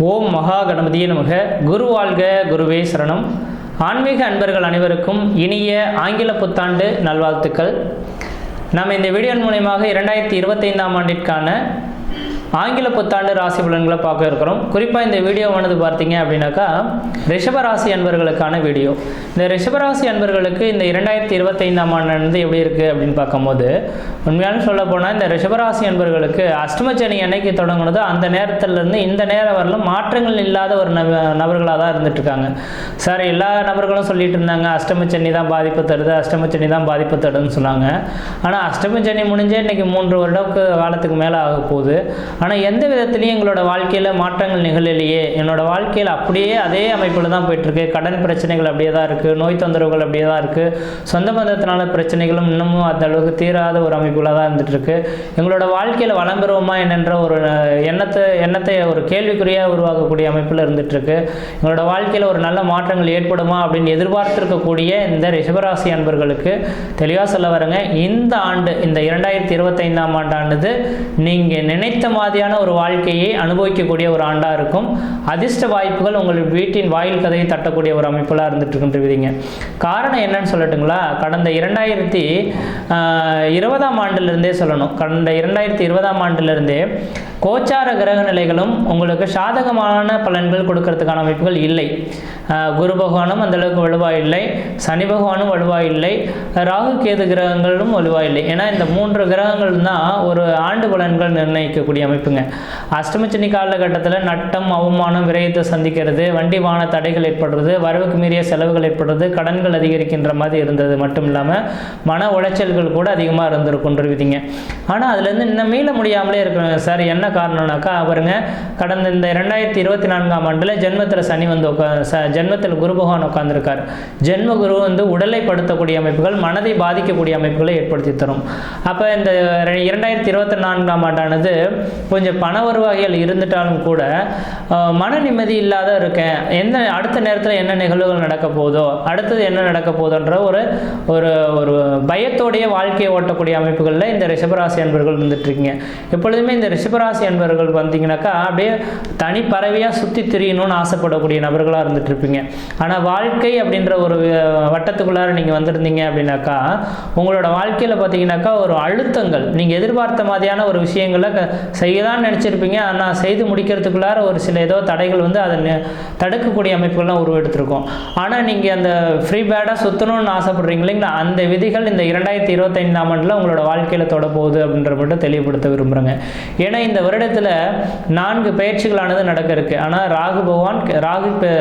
ஓம் மகா கணபதியே நமக. குரு வாழ்க, குருவே சரணம். ஆன்மீக அன்பர்கள் அனைவருக்கும் இனிய ஆங்கில புத்தாண்டு நல்வாழ்த்துக்கள். நாம் இந்த வீடியோ மூலமாக 2025ஆம் ஆண்டிற்கான ஆங்கில புத்தாண்டு ராசி பலன்களை பார்க்க இருக்கிறோம். குறிப்பாக இந்த வீடியோவானது பார்த்தீங்க அப்படின்னாக்கா ரிஷபராசி அன்பர்களுக்கான வீடியோ. இந்த ரிஷபராசி அன்பர்களுக்கு இந்த 2025ஆம் ஆண்டு எப்படி இருக்குது அப்படின்னு பார்க்கும்போது, உண்மையான சொல்ல போனால் இந்த ரிஷபராசி அன்பர்களுக்கு அஷ்டமச்சனி அன்னைக்கு தொடங்கினது அந்த நேரத்திலிருந்து இந்த நேரம் வரலும் மாற்றங்கள் இல்லாத ஒரு நபர்களாக தான் இருந்துட்டுருக்காங்க. சார் எல்லா நபர்களும் சொல்லிட்டு இருந்தாங்க அஷ்டமச்சனி தான் பாதிப்பு தருது, அஷ்டமச்சனி தான் பாதிப்பு தருதுன்னு சொன்னாங்க. ஆனால் அஷ்டமச்சனி முடிஞ்சே இன்றைக்கி 3 வருடம் காலத்துக்கு மேலே ஆக போகுது. ஆனால் எந்த விதத்துலையும் எங்களோட வாழ்க்கையில் மாற்றங்கள் நிகழலையே, என்னோட வாழ்க்கையில் அப்படியே அதே அமைப்பில் தான் போயிட்டுருக்கு. கடன் பிரச்சனைகள் அப்படியே தான் இருக்குது, நோய் தொந்தரவுகள் அப்படியே தான் இருக்குது, சொந்த பந்தத்தினால பிரச்சனைகளும் இன்னமும் அந்த அளவுக்கு தீராத ஒரு அமைப்புகளாக தான் இருந்துகிட்ருக்கு. எங்களோட வாழ்க்கையில் வளம் பெறுவோமா என்னென்ற ஒரு எண்ணத்தை ஒரு கேள்விக்குறியாக உருவாக்கக்கூடிய அமைப்பில் இருந்துகிட்ருக்கு. எங்களோட வாழ்க்கையில் ஒரு நல்ல மாற்றங்கள் ஏற்படுமா அப்படின்னு எதிர்பார்த்துருக்கக்கூடிய இந்த ரிஷபராசி அன்பர்களுக்கு தெளிவாக சொல்ல வரங்க, இந்த ஆண்டு இந்த 2025ஆம் ஆண்டானது நீங்கள் நினைத்த மாதிரியான ஒரு வாழ்க்கையை அனுபவிக்கக்கூடிய ஒரு ஆண்டாக இருக்கும். அதிர்ஷ்ட வாய்ப்புகள் உங்கள் வீட்டின் வாயில் கதையை தட்டக்கூடிய ஒரு அமைப்பெல்லாம் இருந்துட்டு இருக்கின்றீங்க. காரணம் என்னன்னு சொல்லட்டுங்களா? கடந்த 2020ஆம் ஆண்டிலிருந்தே சொல்லணும். கடந்த 2020ஆம் ஆண்டிலிருந்தே கோச்சார கிரக நிலைகளும் உங்களுக்கு சாதகமான பலன்கள் கொடுக்கறதுக்கான அமைப்புகள் இல்லை. குரு பகவானும் அந்தளவுக்கு வலுவாக இல்லை, சனி பகவானும் வலுவாக இல்லை, ராகு கேது கிரகங்களும் வலுவாக இல்லை. ஏன்னா இந்த 3 கிரகங்கள் தான் ஒரு ஆண்டு பலன்கள் நிர்ணயிக்கக்கூடிய அமைப்புங்க. அஷ்டமச்சனி காலகட்டத்தில் நட்டம், அவமானம், விரயத்தை சந்திக்கிறது, வண்டி வாகன தடைகள் ஏற்படுறது, வரவுக்கு மீறிய செலவுகள் ஏற்படுறது, கடன்கள் அதிகரிக்கின்ற மாதிரி இருந்தது மட்டும் இல்லாமல் மன உளைச்சல்கள் கூட அதிகமாக இருந்திருக்குன்றீங்க. ஆனால் அதுலேருந்து இன்னும் மீள முடியாமலே இருக்கிறாங்க. சார் என்ன காரணம்னாக்கா, அவருங்க கடந்த இந்த 2024ஆம் ஆண்டில் ஜென்மத்தில் சனி வந்து ஜென்மத்தில் குரு பகவான் உட்கார்ந்துருக்கார். ஜென்ம குரு வந்து உடலை படுத்தக்கூடிய அமைப்புகள், மனதை பாதிக்கக்கூடிய அமைப்புகளை ஏற்படுத்தி தரும். அப்போ இந்த 2024ஆம் ஆண்டானது கொஞ்சம் பண வருவாய்கள் இருந்துட்டாலும் கூட மன நிம்மதி இல்லாத இருக்கேன். அடுத்த நேரத்தில் என்ன நிகழ்வுகள் நடக்க போதோ, அடுத்தது என்ன நடக்க போதோன்ற ஒரு ஒரு பயத்தோடைய வாழ்க்கையை ஓட்டக்கூடிய அமைப்புகளில் இந்த ரிஷபராசி அன்பர்கள் வந்துட்டு இருக்கீங்க. எப்பொழுதுமே இந்த ரிஷபராசி அன்பர்கள் வந்தீங்கன்னாக்கா அப்படியே தனி பறவையாக சுற்றி திரியணும்னு ஆசைப்படக்கூடிய நபர்களாக இருந்துட்டு இருப்பீங்க. ஆனால் வாழ்க்கை அப்படின்ற ஒரு வட்டத்துக்குள்ளார நீங்கள் வந்திருந்தீங்க அப்படின்னாக்கா உங்களோட வாழ்க்கையில் பார்த்தீங்கன்னாக்கா ஒரு அழுத்தங்கள், நீங்கள் எதிர்பார்த்த மாதிரியான ஒரு விஷயங்களை செய்யதான் நினச்சிருப்பீங்க. ஆனால் செய்து முடிக்கிறதுக்குள்ளார ஒரு சில ஏதோ தடைகள் வந்து அதை தடுக்கக்கூடிய அமைப்புகள்லாம் உருவெடுத்திருக்கோம். ஆனால் நீங்கள் அந்த ஃப்ரீ பேடாக சுற்றணும்னு ஆசைப்படுறீங்க இல்லைங்களா, அந்த விதிகள் இந்த 2025ஆம் ஆண்டில் உங்களோட வாழ்க்கையில் தொட போகுது அப்படின்ற மட்டும் தெளிவுபடுத்த விரும்புகிறேங்க. ஏன்னா இந்த வருடத்தில் 4 பயிற்சிகளானது நடக்க இருக்குது. ஆனால் ராகு பகவான்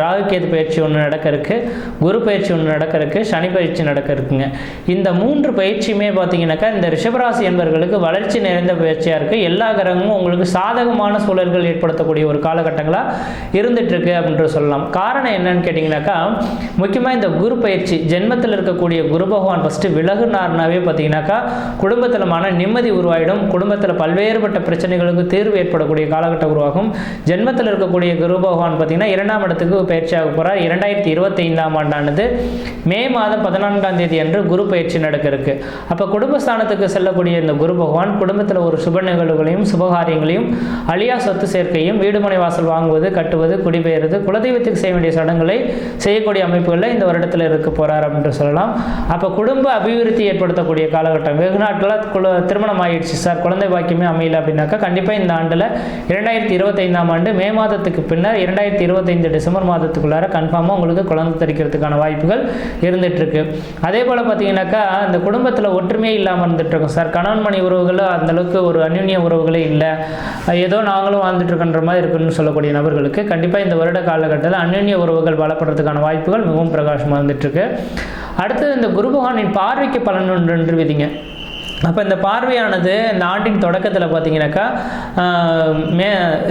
ராகு கேது பயிற்சி ஒன்று நடக்க இருக்கு, குரு பயிற்சி ஒன்று நடக்க இருக்கு, சனி பயிற்சி நடக்க இருக்குங்க. இந்த 3 பயிற்சியுமே பார்த்தீங்கன்னாக்கா இந்த ரிஷபராசி என்பவர்களுக்கு வளர்ச்சி நிறைந்த பயிற்சியாக இருக்குது. எல்லா கிரகமும் உங்களுக்கு சாதகமான சூழல்கள் ஏற்படுத்தக்கூடிய ஒரு காலகட்டங்களாக இருந்துட்டு இருக்கு அப்படின்னு சொல்லலாம். காரணம் என்னன்னு கேட்டிங்கனாக்கா, முக்கியமாக இந்த குரு பயிற்சி ஜென்மத்தில் இருக்கக்கூடிய குரு பகவான் ஃபஸ்ட்டு விலகுனார்னாவே பார்த்தீங்கன்னாக்கா குடும்பத்தில் மன நிம்மதி உருவாயிடும். குடும்பத்தில் பல்வேறுபட்ட பிரச்சனைகளுக்கு தீர்வு ஏற்படக்கூடிய காலகட்டம் உருவாகும். ஜென்மத்தில் இருக்கக்கூடிய குரு பகவான் பார்த்தீங்கன்னா 2ஆம் இடத்துக்கு பயிற்சியாக போகிறார். 2025ஆம் ஆண்டானது மே மாதம் 14ஆம் தேதி அன்று குரு பயிற்சி நடக்க இருக்கு. அப்போ குடும்பஸ்தானத்துக்கு செல்லக்கூடிய இந்த குரு பகவான் குடும்பத்தில் ஒரு சுப நிகழ்வுகளையும் சுபகாரியங்களையும், அழியா சொத்து சேர்க்கையும், வீடுமனை வாசல் வாங்குவது, கட்டுவது, குடிபெயர்வது, குலதெய்வத்துக்கு செய்ய வேண்டிய சடங்குகளை செய்யக்கூடிய அமைப்புகளில் இந்த வருடத்தில் இருக்க போகிறார் அப்படின்னு சொல்லலாம். அப்போ குடும்ப அபிவிருத்தி ஏற்படுத்தக்கூடிய காலகட்டம். வெகு நாட்களாக திருமணம் ஆகிடுச்சு சார், குழந்தை பாக்கியமே அமையல அப்படின்னாக்கா கண்டிப்பாக இந்த ஆண்டில் 2025ஆம் ஆண்டு மே மாதத்துக்கு பின்னர் 2025 டிசம்பர் மாதத்துக்குள்ளார கன்ஃபார்மாக உங்களுக்கு குழந்தை தரிக்கிறதுக்கான வாய்ப்புகள் இருந்துட்டு இருக்கு. அதே போல் பார்த்தீங்கன்னாக்கா இந்த குடும்பத்தில் ஒற்றுமையே இல்லாமல் இருந்துட்டு இருக்கும் சார். கணவன் மணி உறவுகள் அந்தளவுக்கு ஒரு அந்யுன்ய உறவுகளே இல்லை, ஏதோ நாங்களும் வாழ்ந்துட்டு இருக்கின்ற மாதிரி இருக்குன்னு சொல்லக்கூடிய நபர்களுக்கு கண்டிப்பாக இந்த வருட காலகட்டத்தில் அந்யுன்ய உறவுகள் பலப்படுறதுக்கான வாய்ப்புகள் மிகவும் பிரகாசமாக இருந்துட்டு இருக்கு. அடுத்தது இந்த குரு பகவானின் பார்வைக்கு பலன் ஒன்று விதிங்க. அப்போ இந்த பார்வையானது இந்த ஆண்டின் தொடக்கத்தில் பார்த்தீங்கன்னாக்கா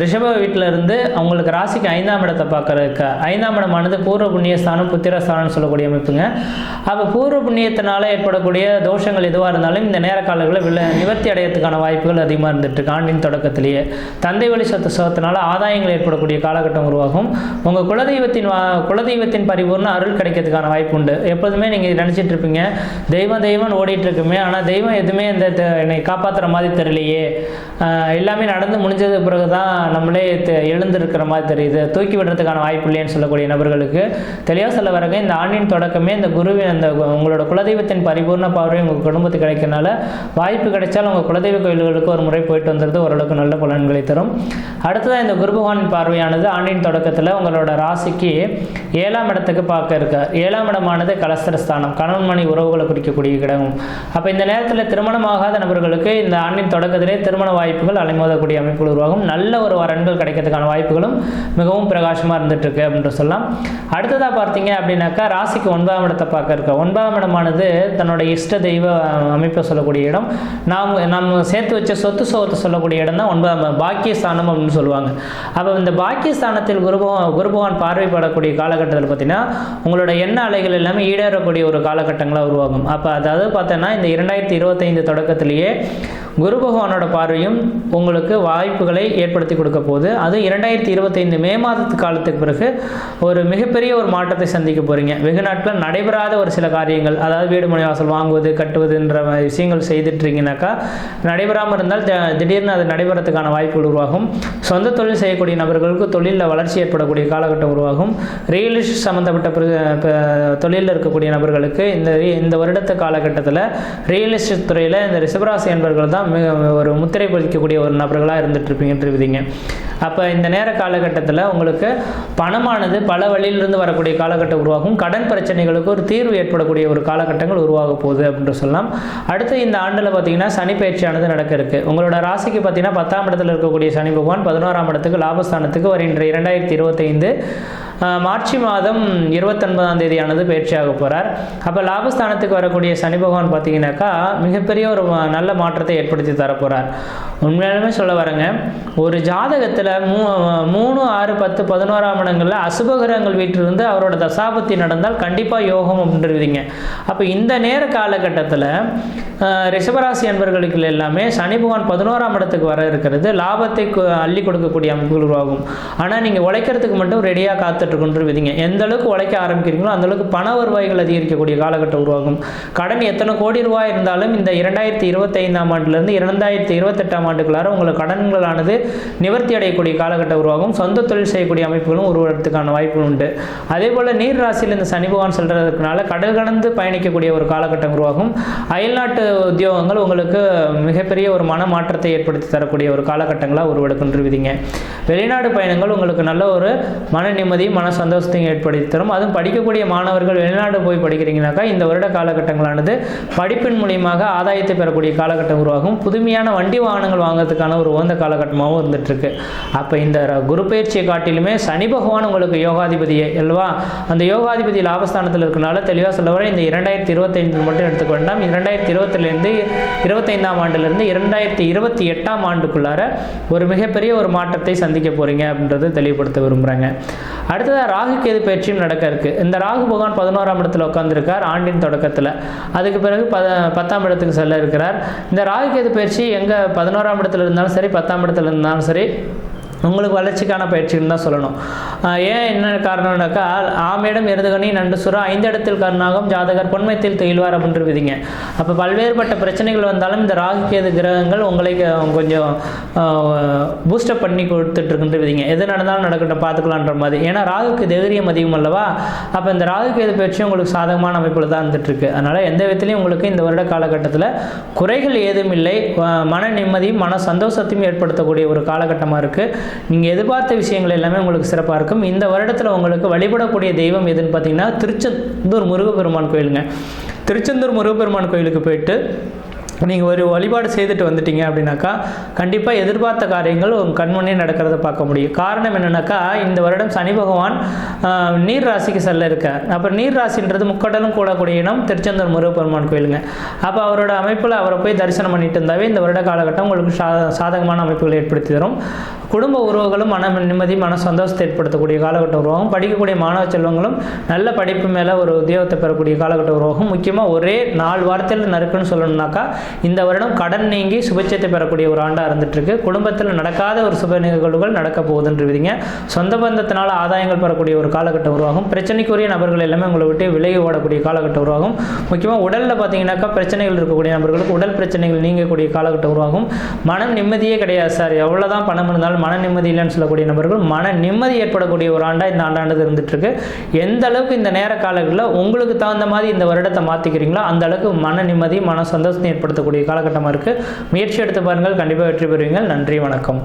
ரிஷப வீட்டில் இருந்து அவங்களுக்கு ராசிக்கு 5ஆம் இடத்தை பார்க்குறதுக்கு 5ஆம் இடமானது பூர்வ புண்ணியஸ்தானம், புத்திரஸ்தானம்னு சொல்லக்கூடிய அமைப்புங்க. அப்போ பூர்வ புண்ணியத்தினால ஏற்படக்கூடிய தோஷங்கள் எதுவாக இருந்தாலும் இந்த நேர காலங்களில் நிவர்த்தி அடையத்துக்கான வாய்ப்புகள் அதிகமாக இருந்துட்டு ஆண்டின் தொடக்கத்திலேயே. தந்தை வழி சொத்தினால ஆதாயங்கள் ஏற்படக்கூடிய காலகட்டம் உருவாகும். உங்கள் குலதெய்வத்தின் பரிபூர்ண அருள் கிடைக்கிறதுக்கான வாய்ப்பு உண்டு. எப்போதுமே நீங்கள் நினச்சிட்டு இருப்பீங்க தெய்வம் ஓடிட்டு இருக்குமே, ஆனால் தெய்வம் எதுவுமே எதுவுமே என்னை காப்பாற்றுற மாதிரி தெரியலையே, எல்லாமே நடந்து முடிஞ்சது பிறகு தான் நம்மளே எழுந்திருக்கிற மாதிரி தெரியுது, தூக்கி விடுறதுக்கான வாய்ப்பு இல்லைன்னு சொல்லக்கூடிய நபர்களுக்கு தெளிவாக சொல்ல வரங்க, இந்த ஆண்டின் தொடக்கமே இந்த குருவின் அந்த உங்களோட குலதெய்வத்தின் பரிபூர்ண பார்வை உங்கள் குடும்பத்துக்கு கிடைக்கிறனால வாய்ப்பு கிடைச்சால் உங்கள் குலதெய்வ கோயில்களுக்கு ஒரு முறை போயிட்டு வந்துடுது, ஓரளவுக்கு நல்ல பலன்களை தரும். அடுத்ததாக இந்த குரு பகவானின் பார்வையானது ஆண்டின் தொடக்கத்தில் உங்களோட ராசிக்கு 7ஆம் இடத்துக்கு பார்க்க இருக்கார். 7ஆம் இடமானது கலஸ்திரஸ்தானம், கணவன் மணி உறவுகளை குறிக்கக்கூடிய இடம். அப்போ இந்த நேரத்தில் திருமணமாகாத நபர்களுக்கு இந்த ஆண்டின் தொடக்கத்திலே திருமண வாய்ப்புகள் அலைமோதக்கூடிய அமைப்புகள் உருவாகும். நல்ல ஒரு வரன்கள் கிடைக்கிறதுக்கான வாய்ப்புகளும் மிகவும் பிரகாசமாக இருந்துட்டு இருக்கு அப்படின்னு சொல்லலாம். அடுத்ததாக பார்த்தீங்க அப்படின்னாக்கா ராசிக்கு 9ஆம் இடத்தை பார்க்க இருக்க. 9ஆம் இடமானது தன்னோட இஷ்ட தெய்வ அமைப்பை சொல்லக்கூடிய இடம். நாம் சேர்த்து வச்ச சொத்து சோகத்தை சொல்லக்கூடிய இடம் தான் 9ஆம் பாக்கியஸ்தானம் அப்படின்னு சொல்லுவாங்க. அப்போ இந்த பாக்கியஸ்தானத்தில் குருபகவான் பார்வைப்படக்கூடிய காலகட்டத்தில் பார்த்தீங்கன்னா உங்களோட எண்ண அலைகள் எல்லாமே ஈடேறக்கூடிய ஒரு காலகட்டங்களாக உருவாகும். அப்போ அதாவது பார்த்தோன்னா இந்த 2025 தொடக்கத்திலேயே குரு பகவானோட பார்வையும் உங்களுக்கு வாய்ப்புகளை ஏற்படுத்தி கொடுக்க போகுது. அது 2025 மே மாதத்து காலத்துக்கு பிறகு ஒரு மிகப்பெரிய ஒரு மாற்றத்தை சந்திக்க போகிறீங்க. வெகு நாட்கள் நடைபெறாத ஒரு சில காரியங்கள், அதாவது வீடு மனை வாசல் வாங்குவது கட்டுவதுன்ற விஷயங்கள் செய்துட்ருக்கீங்கனாக்கா நடைபெறாமல் இருந்தால் திடீர்னு அது நடைபெறத்துக்கான வாய்ப்புகள் உருவாகும். சொந்த தொழில் செய்யக்கூடிய நபர்களுக்கு தொழிலில் வளர்ச்சி ஏற்படக்கூடிய காலகட்டம் உருவாகும். ரியல் எஸ்டேட் சம்மந்தப்பட்ட தொழிலில் இருக்கக்கூடிய நபர்களுக்கு இந்த வருடத்து காலகட்டத்தில் ரியல் எஸ்டேட் துறையில் இந்த ரிஷபராசி என்பவர்கள் தான் ஒரு முத்திரை பதிக்கக்கூடிய ஒரு நபர்களாக இருந்துகிட்ருப்பீங்க. அப்போ இந்த நேர காலகட்டத்தில் உங்களுக்கு பணமானது பல வழியிலிருந்து வரக்கூடிய காலகட்டம் உருவாகும். கடன் பிரச்சனைகளுக்கு ஒரு தீர்வு ஏற்படக்கூடிய ஒரு காலகட்டங்கள் உருவாக போகுது அப்படின்னு சொல்லலாம். அடுத்து இந்த ஆண்டில் பார்த்தீங்கன்னா சனி பயிற்சியானது நடக்க இருக்கு. உங்களோட ராசிக்கு பார்த்தீங்கன்னா 10ஆம் இடத்துல இருக்கக்கூடிய சனி பகவான் 11ஆம் இடத்துக்கு லாபஸ்தானத்துக்கு வருகின்ற 2025 மார்ச் மாதம் 29ஆம் தேதியானது பயிற்சியாக போகிறார். அப்போ லாபஸ்தானத்துக்கு வரக்கூடிய சனி பகவான் பார்த்தீங்கன்னாக்கா மிகப்பெரிய ஒரு நல்ல மாற்றத்தை ஏற்படுத்தி தரப்போகிறார். உண்மையாலுமே சொல்ல வரங்க, ஒரு ஜாதகத்தில் 3, 6, 10, 11ஆம் இடங்களில் அசுபகிரகங்கள் வீட்டிலிருந்து அவரோட தசாபத்தி நடந்தால் கண்டிப்பாக யோகம் அப்படின்றீங்க. அப்போ இந்த நேர காலகட்டத்தில் ரிஷபராசி அன்பர்களுக்கு எல்லாமே சனி பகவான் 11ஆம் இடத்துக்கு வர இருக்கிறது லாபத்தை அள்ளி கொடுக்கக்கூடிய அமைப்புகள் உருவாகும். ஆனால் நீங்கள் உழைக்கிறதுக்கு மட்டும் ரெடியாக காத்துட்ருக்குன்றீங்க. எந்த அளவுக்கு உழைக்க ஆரம்பிக்கிறீங்களோ அந்த அளவுக்கு பண வருவாய்கள் அதிகரிக்கக்கூடிய காலகட்டம் உருவாகும். கடன் எத்தனை கோடி ரூபாய் இருந்தாலும் இந்த 2025ஆம் ஆண்டிலிருந்து 2028ஆம் ஆண்டுக்குள்ளார உங்களுக்கு கடன்களானது நிவர்த்தி அடையக்கூடிய காலகட்டம் உருவாகும். சொந்த தொழில் செய்யக்கூடிய அமைப்புகளும் உருவாகிறதுக்கான வாய்ப்புகள் உண்டு. அதே போல் நீர் ராசியில் இந்த சனி பகவான் செல்றதுனால கடல் கடந்து பயணிக்கக்கூடிய ஒரு காலகட்டம் உருவாகும். அயல்நாட்டு உத்தியோகங்கள் உங்களுக்கு மிகப்பெரிய ஒரு மன மாற்றத்தை ஏற்படுத்தி தரக்கூடிய ஒரு காலகட்டங்களாக உருவெடுக்கின்றீங்க. வெளிநாடு பயணங்கள் உங்களுக்கு நல்ல ஒரு மன நிம்மதியும் மன சந்தோஷத்தையும் ஏற்படுத்தி தரும். அதுவும் படிக்கக்கூடிய மாணவர்கள் வெளிநாடு போய் படிக்கிறீங்கனாக்கா இந்த வருட காலகட்டங்களானது படிப்பின் மூலியமாக ஆதாயத்தை பெறக்கூடிய காலகட்டம் உருவாகும். புதுமையான வண்டி வாகனங்கள் வாங்கிறதுக்கான ஒரு உகந்த காலகட்டமாகவும் இருந்துகிட்ருக்கு. அப்போ இந்த குரு பயிற்சியை காட்டிலுமே சனி பகவான் உங்களுக்கு யோகாதிபதியே அல்லவா, அந்த யோகாதிபதி லாபஸ்தானத்தில் இருக்கனால தெளிவாக சொல்ல வர இந்த 2025 மட்டும் எடுத்துக்க வேண்டாம். 2020 25ஆம் ஆண்டிலிருந்து 2028ஆம் ஆண்டுக்குள்ளார ஒரு மிகப்பெரிய ஒரு மாற்றத்தை சந்திக்க போகிறீங்க அப்படின்றத தெளிவுபடுத்த விரும்புகிறாங்க. அடுத்ததாக ராகு கேது பயிற்சியும் நடக்க இருக்கு. இந்த ராகு பகவான் 11ஆம் இடத்துல உட்காந்துருக்கார் ஆண்டின் தொடக்கத்தில். அதுக்கு பிறகு 10ஆம் இடத்துக்கு செல்ல இருக்கிறார். இந்த ராகு கேது பயிற்சி எங்கே 11ஆம் இடத்துல இருந்தாலும் சரி 10ஆம் இடத்துல இருந்தாலும் சரி உங்களுக்கு வளர்ச்சிக்கான பயிற்சின்னு தான் சொல்லணும். ஏன் என்ன காரணம்னாக்கா ஆமேடம் எருதுகணி நண்டு சுரா 5 இடத்தில் கருணாகம் ஜாதகர் பொன்மைத்தில் தெயில்வார் அப்படின்றீங்க. அப்போ பல்வேறுபட்ட பிரச்சனைகள் வந்தாலும் இந்த ராகு கேது கிரகங்கள் உங்களை கொஞ்சம் பூஸ்டப் பண்ணி கொடுத்துட்ருக்குன்றீங்க. எது நடந்தாலும் நடக்கட்டும் பார்த்துக்கலான்ற மாதிரி. ஏன்னா ராகுக்கு தைரியம் அதிகம் அல்லவா. அப்போ இந்த ராகு கேது பயிற்சி உங்களுக்கு சாதகமான அமைப்பில் தான் இருந்துகிட்ருக்கு. அதனால் எந்த விதத்துலையும் உங்களுக்கு இந்த வருட காலகட்டத்தில் குறைகள் ஏதும் இல்லை. மன நிம்மதியும் மன சந்தோஷத்தையும் ஏற்படுத்தக்கூடிய ஒரு காலகட்டமாக இருக்குது. நீங்கள் எதிர்பார்த்த விஷயங்கள் எல்லாமே உங்களுக்கு சிறப்பாக இருக்கும். இந்த வருடத்தில் உங்களுக்கு வழிபடக்கூடிய தெய்வம் எதுன்னு பார்த்தீங்கன்னா திருச்செந்தூர் முருகப்பெருமான் கோயிலுங்க. திருச்செந்தூர் முருகப்பெருமான் கோயிலுக்கு போயிட்டு நீங்கள் ஒரு வழிபாடு செய்துட்டு வந்துட்டீங்க அப்படின்னாக்கா கண்டிப்பாக எதிர்பார்த்த காரியங்கள் உங்கள் கண்முன்னே நடக்கிறத பார்க்க முடியும். காரணம் என்னென்னாக்கா இந்த வருடம் சனி பகவான் நீர் ராசிக்கு செல்ல இருக்கார். அப்போ நீர் ராசின்றது முக்கடலும் கூடக்கூடிய இடம் திருச்செந்தூர் முருகப்பெருமான் கோயிலுங்க. அப்போ அவரோட அமைப்பில் அவரை போய் தரிசனம் பண்ணிட்டு இருந்தாவே இந்த வருட காலகட்டம் உங்களுக்கு சாதகமான அமைப்புகளை ஏற்படுத்தி தரும். குடும்ப உறவுகளும் மன நிம்மதி மன சந்தோஷத்தை ஏற்படுத்தக்கூடிய காலகட்டம் உருவாகும். படிக்கக்கூடிய மாணவ செல்வங்களும் நல்ல படிப்பு மேலே ஒரு உத்தியோகத்தை பெறக்கூடிய காலகட்டம் உருவாகும். முக்கியமாக ஒரே 4 வாரத்தில் நறுக்குன்னு சொல்லணும்னாக்கா இந்த வருடம் கடன் நீங்கி சுபட்சத்தை பெறக்கூடிய ஒரு ஆண்டாக இருந்துட்டு இருக்கு. குடும்பத்தில் நடக்காத ஒரு சுப நிகழ்வுகள் நடக்க போகுதுன்றீங்க. சொந்த பந்தத்தினால ஆதாயங்கள் பெறக்கூடிய ஒரு காலகட்டம் உருவாகும். பிரச்சனைக்குரிய நபர்கள் எல்லாமே உங்களை விட்டு விலகி ஓடக்கூடிய காலகட்டம் உருவாகும். முக்கியமாக உடலில் பார்த்தீங்கன்னாக்கா பிரச்சனைகள் இருக்கக்கூடிய நபர்களுக்கு உடல் பிரச்சனைகள் நீங்கக்கூடிய காலகட்டம் உருவாகும். மனம் நிம்மதியே கிடையாது சார், எவ்வளோதான் பணம் இருந்தாலும் மன நிம்மதி இல்லைன்னு சொல்லக்கூடிய நபர்கள் மன நிம்மதி ஏற்படக்கூடிய ஒரு ஆண்டாக இந்த ஆண்டாண்டு இருந்துட்டு இருக்கு. எந்த அளவுக்கு இந்த நேர காலங்களில் உங்களுக்கு தகுந்த மாதிரி இந்த வருடத்தை மாற்றிக்கிறீங்களோ அந்த அளவுக்கு மன நிம்மதி மன சந்தோஷத்தை ஏற்படுத்தக்கூடிய காலகட்டமாக இருக்குது. முயற்சி எடுத்து பாருங்கள், கண்டிப்பாக வெற்றி பெறுவீங்க. நன்றி, வணக்கம்.